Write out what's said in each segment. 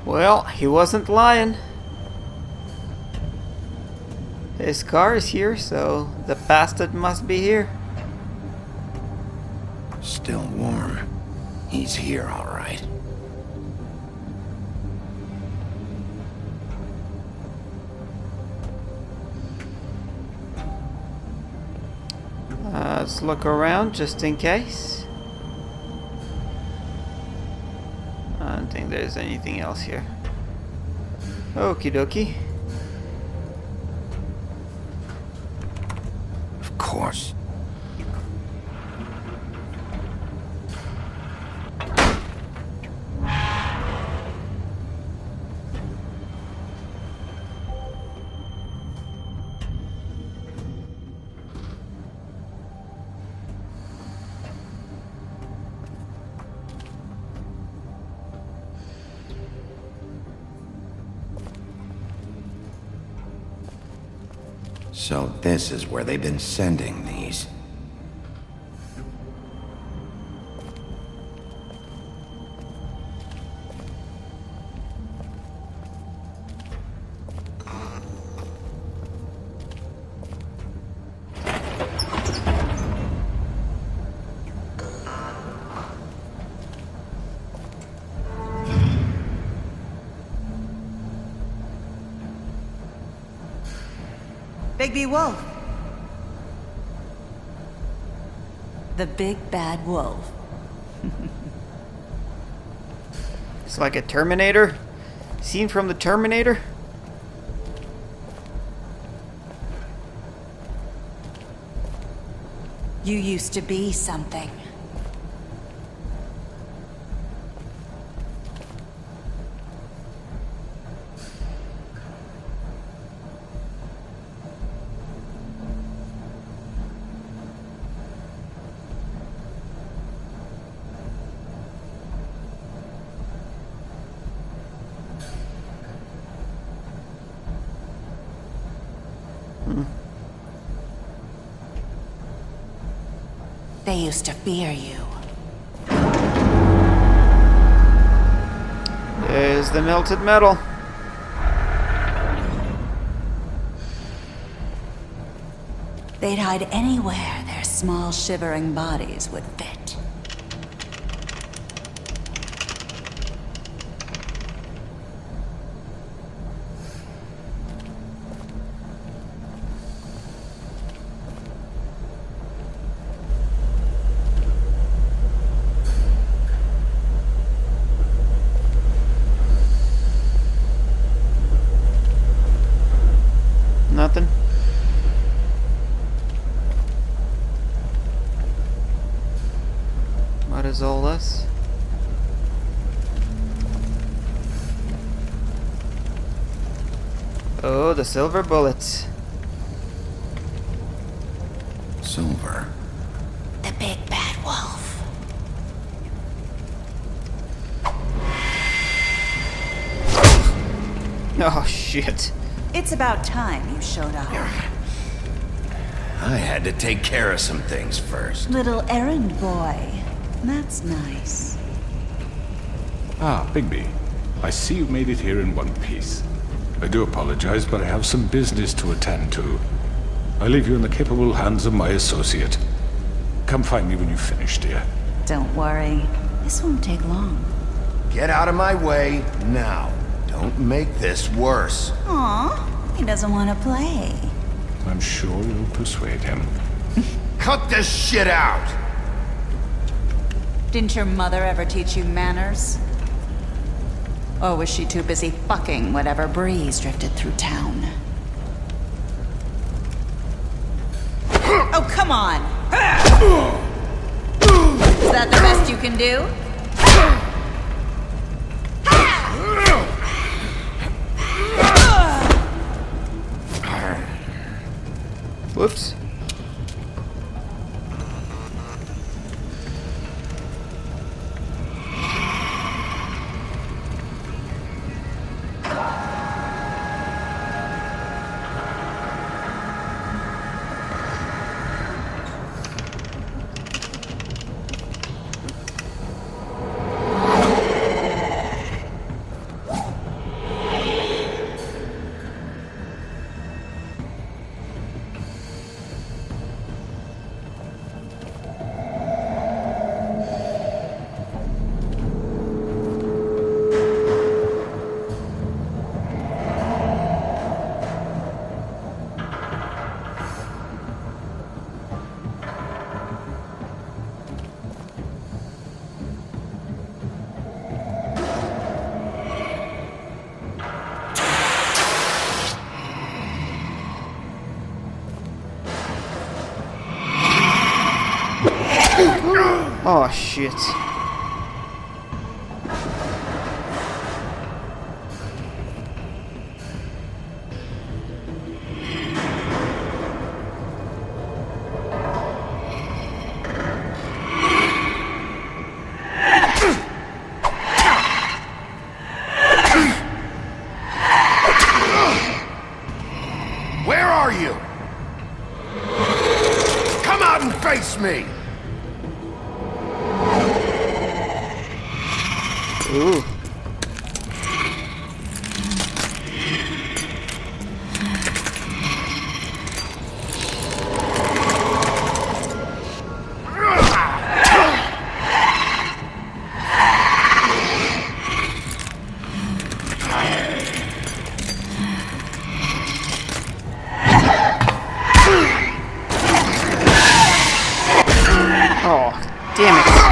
Well, he wasn't lying. His car is here, so the bastard must be here. Still warm. He's here, all right. Let's look around just in case. I don't think there's anything else here. Okie dokie. Of course. So this is where they've been sending these. Bigby Wolf. The big bad wolf. It's like a Terminator. Scene from the Terminator. You used to be something. They used to fear you. There's the melted metal. They'd hide anywhere their small shivering bodies would fit. Nothing. What is all this? Oh, the silver bullets. Silver. The big bad wolf. Oh, shit. It's about time you showed up. I had to take care of some things first. Little errand boy. That's nice. Ah, Bigby. I see you made it here in one piece. I do apologize, but I have some business to attend to. I leave you in the capable hands of my associate. Come find me when you finish, dear. Don't worry. This won't take long. Get out of my way now. Don't make this worse. Aw, he doesn't want to play. I'm sure you'll persuade him. Cut this shit out! Didn't your mother ever teach you manners? Or was she too busy fucking whatever breeze drifted through town? Oh, come on! Is that the best you can do? Whoops. shit. Where are you? Come out and face me! Ooh. Oh, damn it.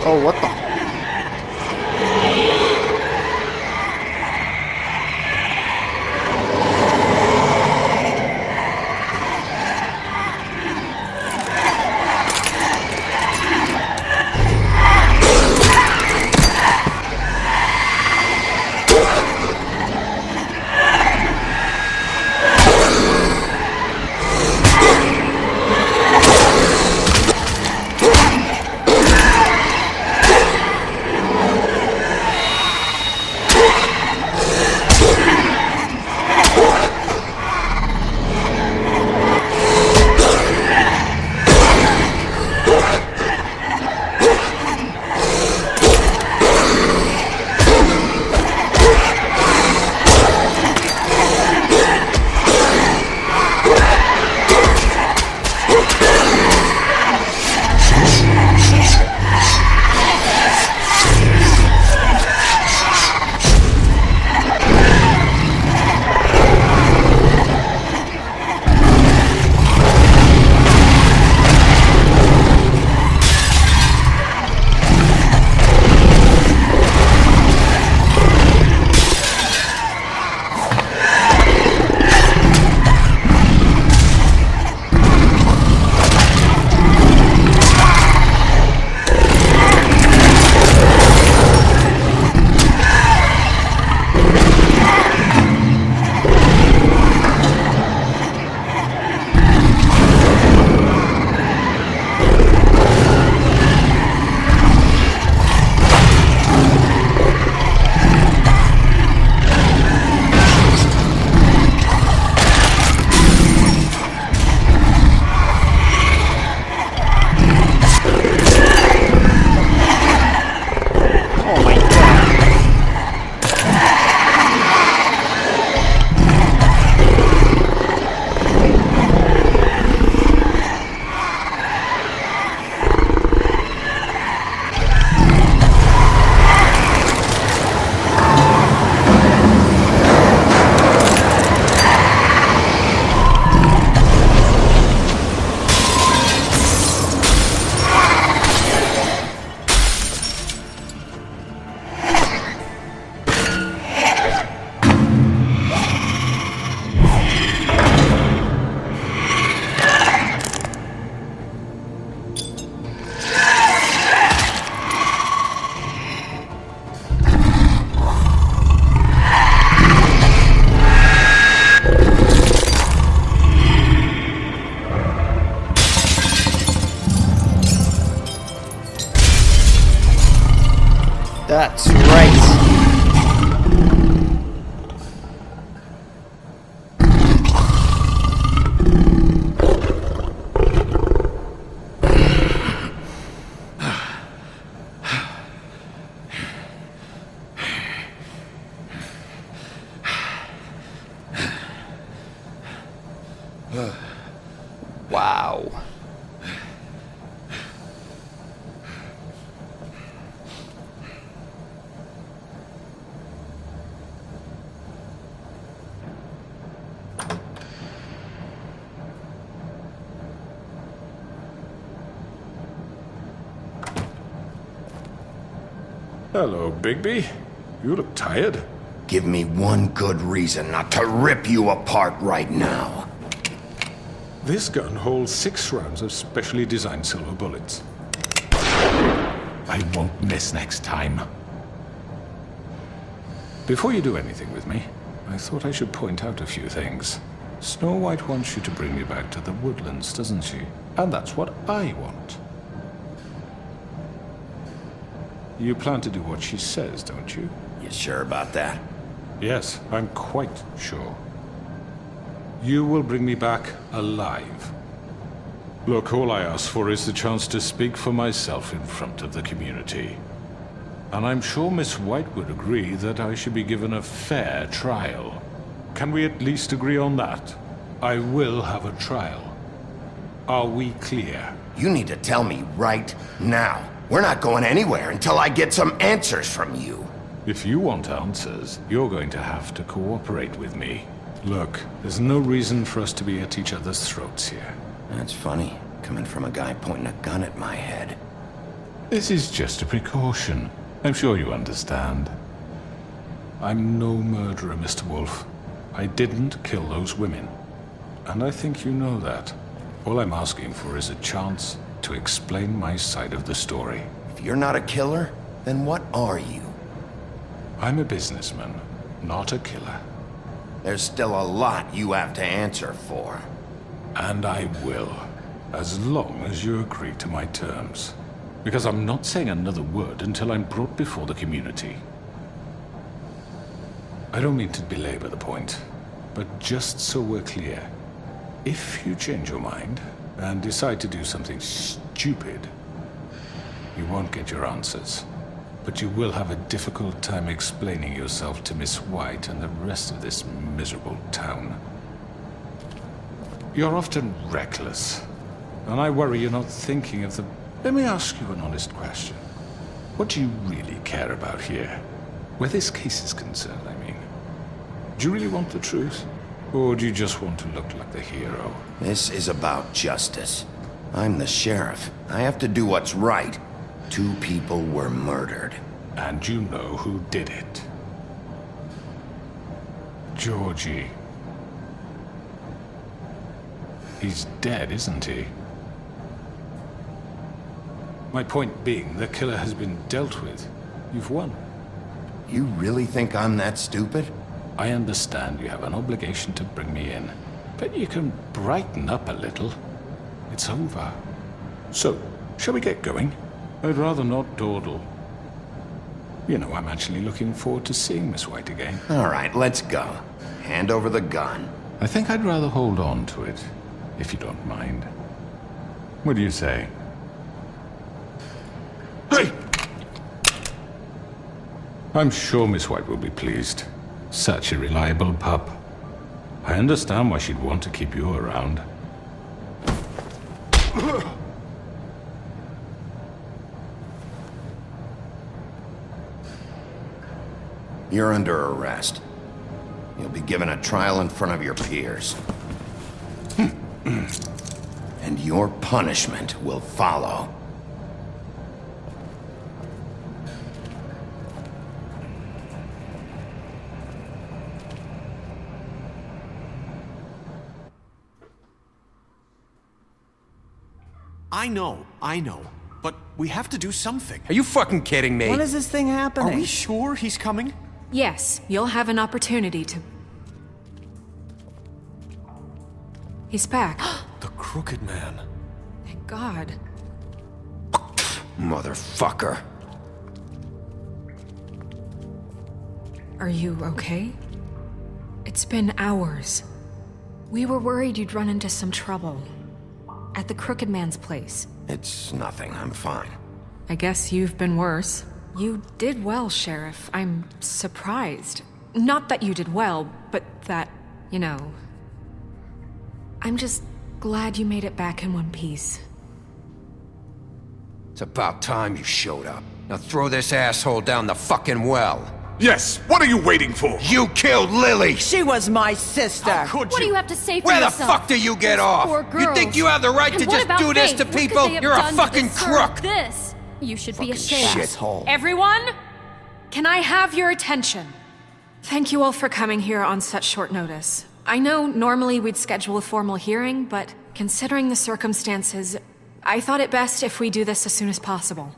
Oh, what the? That's right. Wow. Hello, Bigby. You look tired. Give me one good reason not to rip you apart right now. This gun holds 6 rounds of specially designed silver bullets. I won't miss next time. Before you do anything with me, I thought I should point out a few things. Snow White wants you to bring me back to the woodlands, doesn't she? And that's what I want. You plan to do what she says, don't you? You sure about that? Yes, I'm quite sure. You will bring me back alive. Look, all I ask for is the chance to speak for myself in front of the community. And I'm sure Miss White would agree that I should be given a fair trial. Can we at least agree on that? I will have a trial. Are we clear? You need to tell me right now. We're not going anywhere until I get some answers from you. If you want answers, you're going to have to cooperate with me. Look, there's no reason for us to be at each other's throats here. That's funny, coming from a guy pointing a gun at my head. This is just a precaution. I'm sure you understand. I'm no murderer, Mr. Wolf. I didn't kill those women. And I think you know that. All I'm asking for is a chance to explain my side of the story. If you're not a killer, then what are you? I'm a businessman, not a killer. There's still a lot you have to answer for. And I will, as long as you agree to my terms. Because I'm not saying another word until I'm brought before the community. I don't mean to belabor the point, but just so we're clear, if you change your mind and decide to do something stupid, you won't get your answers. But you will have a difficult time explaining yourself to Miss White and the rest of this miserable town. You're often reckless, and I worry you're not thinking of the... Let me ask you an honest question. What do you really care about here? Where this case is concerned, I mean. Do you really want the truth? Or do you just want to look like the hero? This is about justice. I'm the sheriff. I have to do what's right. 2 people were murdered. And you know who did it. Georgie. He's dead, isn't he? My point being, the killer has been dealt with. You've won. You really think I'm that stupid? I understand you have an obligation to bring me in, but you can brighten up a little. It's over. So, shall we get going? I'd rather not dawdle. You know, I'm actually looking forward to seeing Miss White again. All right, let's go. Hand over the gun. I think I'd rather hold on to it, if you don't mind. What do you say? Hey! I'm sure Miss White will be pleased. Such a reliable pup. I understand why she'd want to keep you around. You're under arrest. You'll be given a trial in front of your peers. And your punishment will follow. I know. But we have to do something. Are you fucking kidding me? When is this thing happening? Are we sure he's coming? Yes, you'll have an opportunity to... He's back. The Crooked Man. Thank God. Motherfucker. Are you okay? It's been hours. We were worried you'd run into some trouble. At the Crooked Man's place. It's nothing. I'm fine. I guess you've been worse. You did well, Sheriff. I'm surprised. Not that you did well, but that, you know... I'm just glad you made it back in one piece. It's about time you showed up. Now throw this asshole down the fucking well. Yes, what are you waiting for? You killed Lily! She was my sister. How could What do you? you have to say for Where the yourself? fuck do you get off? Poor You think girls. you have the right And to what just about do this Faith? to What could people? they have You're a done to fucking deserve crook! This. You should be Fucking ashamed. shithole. Everyone, can I have your attention? Thank you all for coming here on such short notice. I know normally we'd schedule a formal hearing, but considering the circumstances, I thought it best if we do this as soon as possible.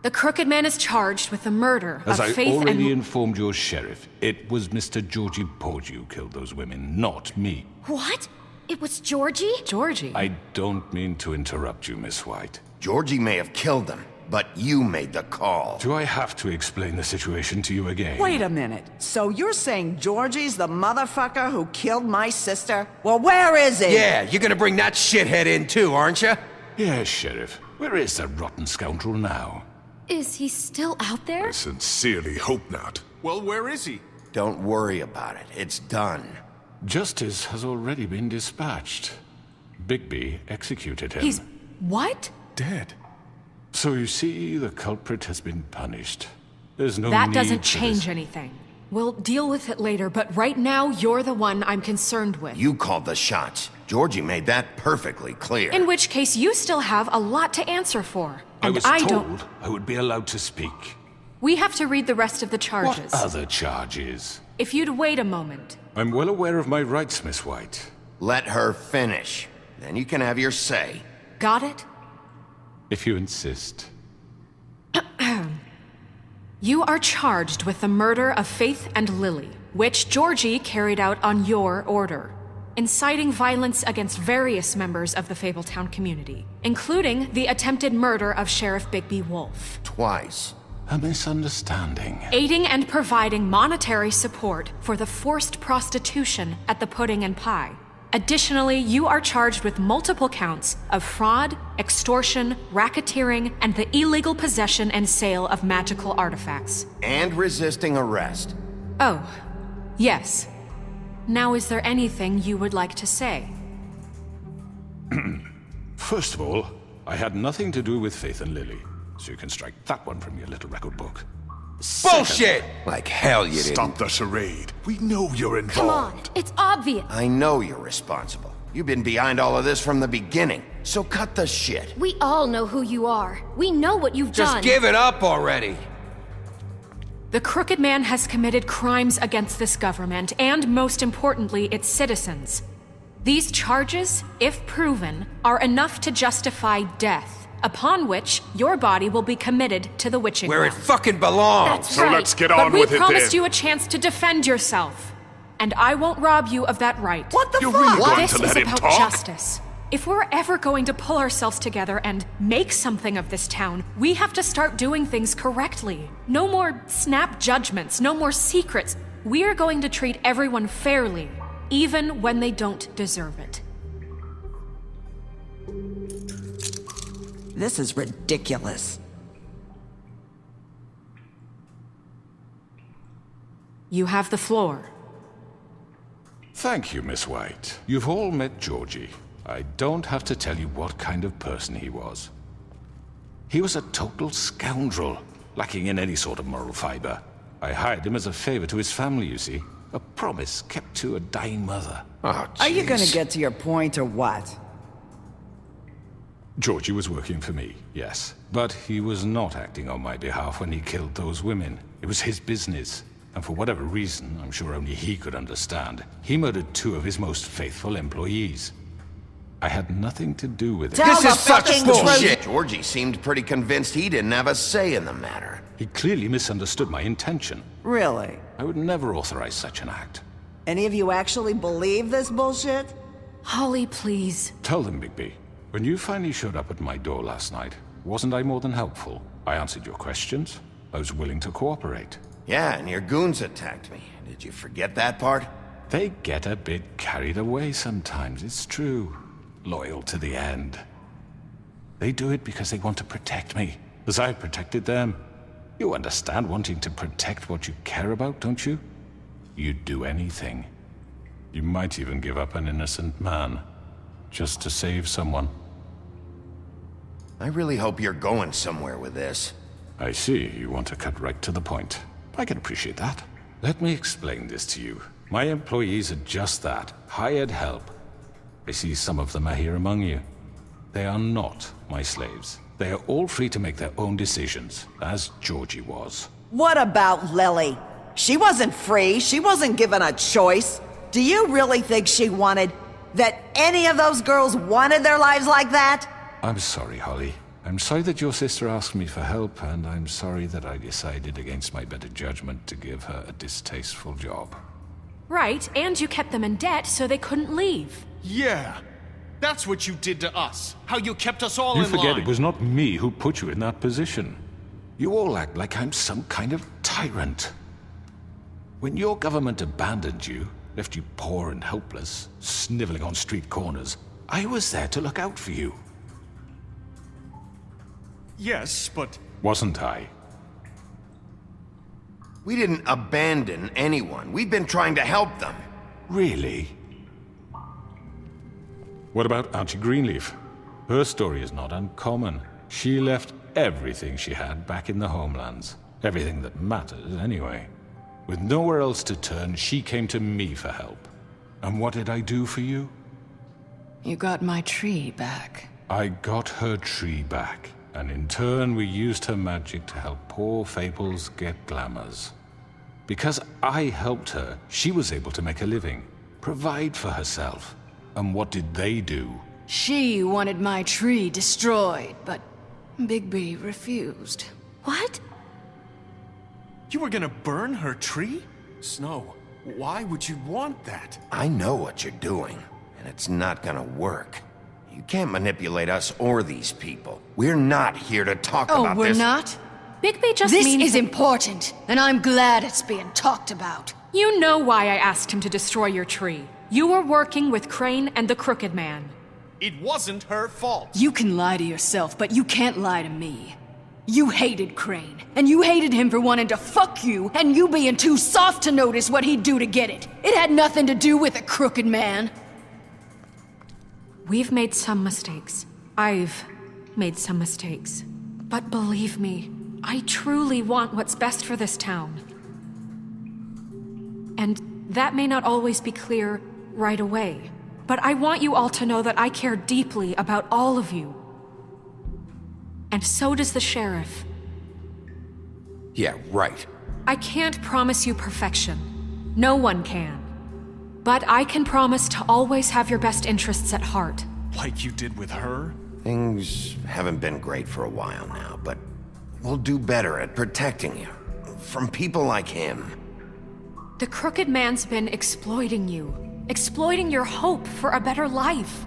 The Crooked Man is charged with the murder As of I Faith already and... informed your sheriff, it was Mr. Georgie Porgy who killed those women, not me. What? It was Georgie? Georgie? I don't mean to interrupt you, Miss White. Georgie may have killed them, but you made the call. Do I have to explain the situation to you again? Wait a minute. So you're saying Georgie's the motherfucker who killed my sister? Well, where is he? Yeah, you're gonna bring that shithead in too, aren't you? Yes, Sheriff. Where is that rotten scoundrel now? Is he still out there? I sincerely hope not. Well, where is he? Don't worry about it. It's done. Justice has already been dispatched. Bigby executed him. He's... what? Dead. So you see, the culprit has been punished. There's no That need doesn't for change this. anything. We'll deal with it later, but right now, you're the one I'm concerned with. You called the shots. Georgie made that perfectly clear. In which case, you still have a lot to answer for. I And was I told don't... I would be allowed to speak. We have to read the rest of the charges. What other charges? If you'd wait a moment. I'm well aware of my rights, Miss White. Let her finish. Then you can have your say. Got it? If you insist. You are charged with the murder of Faith and Lily, which Georgie carried out on your order, inciting violence against various members of the Fabletown community, including the attempted murder of Sheriff Bigby Wolf, Twice. A misunderstanding. aiding and providing monetary support for the forced prostitution at the Pudding and Pie. Additionally, you are charged with multiple counts of fraud, extortion, racketeering, and the illegal possession and sale of magical artifacts. And resisting arrest. Oh, yes. Now, is there anything you would like to say? First of all, I had nothing to do with Faith and Lily, so you can strike that one from your little record book. Bullshit! Like hell you didn't. Stop the charade. We know you're Come on, involved. it's obvious. I know you're responsible. You've been behind all of this from the beginning. So cut the shit. We all know who you are. We know what you've Just done. give it up already. The Crooked Man has committed crimes against this government and, most importantly, its citizens. These charges, if proven, are enough to justify death, upon which your body will be committed to the witching Where it well. fucking belongs. That's So right. let's get But on we with it promised then. you a chance to defend yourself, and I won't rob you of that right. What the You're fuck? really going This to is let him about talk? justice. If we're ever going to pull ourselves together and make something of this town, we have to start doing things correctly. No more snap judgments, no more secrets. We are going to treat everyone fairly, even when they don't deserve it. This is ridiculous. You have the floor. Thank you, Miss White. You've all met Georgie. I don't have to tell you what kind of person he was. He was a total scoundrel, lacking in any sort of moral fiber. I hired him as a favor to his family, you see. A promise kept to a dying mother. Oh, Are you gonna jeez. get to your point or what? Georgie was working for me, yes. But he was not acting on my behalf when he killed those women. It was his business. And for whatever reason, I'm sure only he could understand, he murdered 2 of his most faithful employees. I had nothing to do with it. Tell This the is such fucking bullshit. Georgie seemed pretty convinced he didn't have a say in the matter. He clearly misunderstood my intention. Really? I would never authorize such an act. Any of you actually believe this bullshit? Holly, please. Tell them, Bigby. When you finally showed up at my door last night, wasn't I more than helpful? I answered your questions. I was willing to cooperate. Yeah, and your goons attacked me. Did you forget that part? They get a bit carried away sometimes, it's true. Loyal to the end. They do it because they want to protect me, as I've protected them. You understand wanting to protect what you care about, don't you? You'd do anything. You might even give up an innocent man, just to save someone. I really hope you're going somewhere with this. I see, you want to cut right to the point. I can appreciate that. Let me explain this to you. My employees are just that, hired help. I see some of them are here among you. They are not my slaves. They are all free to make their own decisions, as Georgie was. What about Lily? She wasn't free. She wasn't given a choice. Do you really think she wanted... that any of those girls wanted their lives like that? I'm sorry, Holly. I'm sorry that your sister asked me for help, and I'm sorry that I decided against my better judgment to give her a distasteful job. Right, and you kept them in debt so they couldn't leave. Yeah. That's what you did to us. How you kept us all in line. You forget it was not me who put you in that position. You all act like I'm some kind of tyrant. When your government abandoned you, left you poor and helpless, sniveling on street corners, I was there to look out for you. Yes, but... Wasn't I? We didn't abandon anyone. We've been trying to help them. Really? What about Auntie Greenleaf? Her story is not uncommon. She left everything she had back in the homelands. Everything that matters, anyway. With nowhere else to turn, she came to me for help. And what did I do for you? You got my tree back. I got her tree back. And in turn, we used her magic to help poor Fables get glamours. Because I helped her, she was able to make a living, provide for herself. And what did they do? She wanted my tree destroyed, but Bigby refused. What? You were gonna burn her tree? Snow, why would you want that? I know what you're doing, and it's not gonna work. You can't manipulate us or these people. We're not here to talk about Oh, we're this. not? Bigby just This means... is important, and I'm glad it's being talked about. You know why I asked him to destroy your tree. You were working with Crane and the Crooked Man. It wasn't her fault. You can lie to yourself, but you can't lie to me. You hated Crane, and you hated him for wanting to fuck you, and you being too soft to notice what he'd do to get it. It had nothing to do with a Crooked Man. We've made some mistakes. I've made some mistakes. But believe me, I truly want what's best for this town. And that may not always be clear right away. But I want you all to know that I care deeply about all of you. And so does the sheriff. Yeah, right. I can't promise you perfection. No one can. But I can promise to always have your best interests at heart. Like you did with her? Things haven't been great for a while now, but we'll do better at protecting you. From people like him. The Crooked Man's been exploiting you. Exploiting your hope for a better life.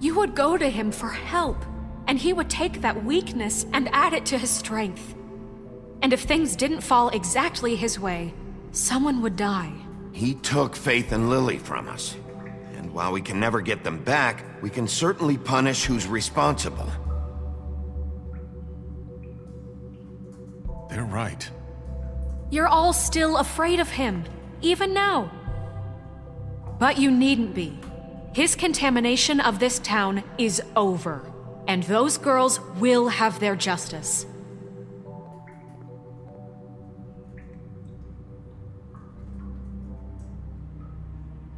You would go to him for help, and he would take that weakness and add it to his strength. And if things didn't fall exactly his way, someone would die. He took Faith and Lily from us. And while we can never get them back, we can certainly punish who's responsible. They're right. You're all still afraid of him, even now. But you needn't be. His contamination of this town is over. And those girls will have their justice.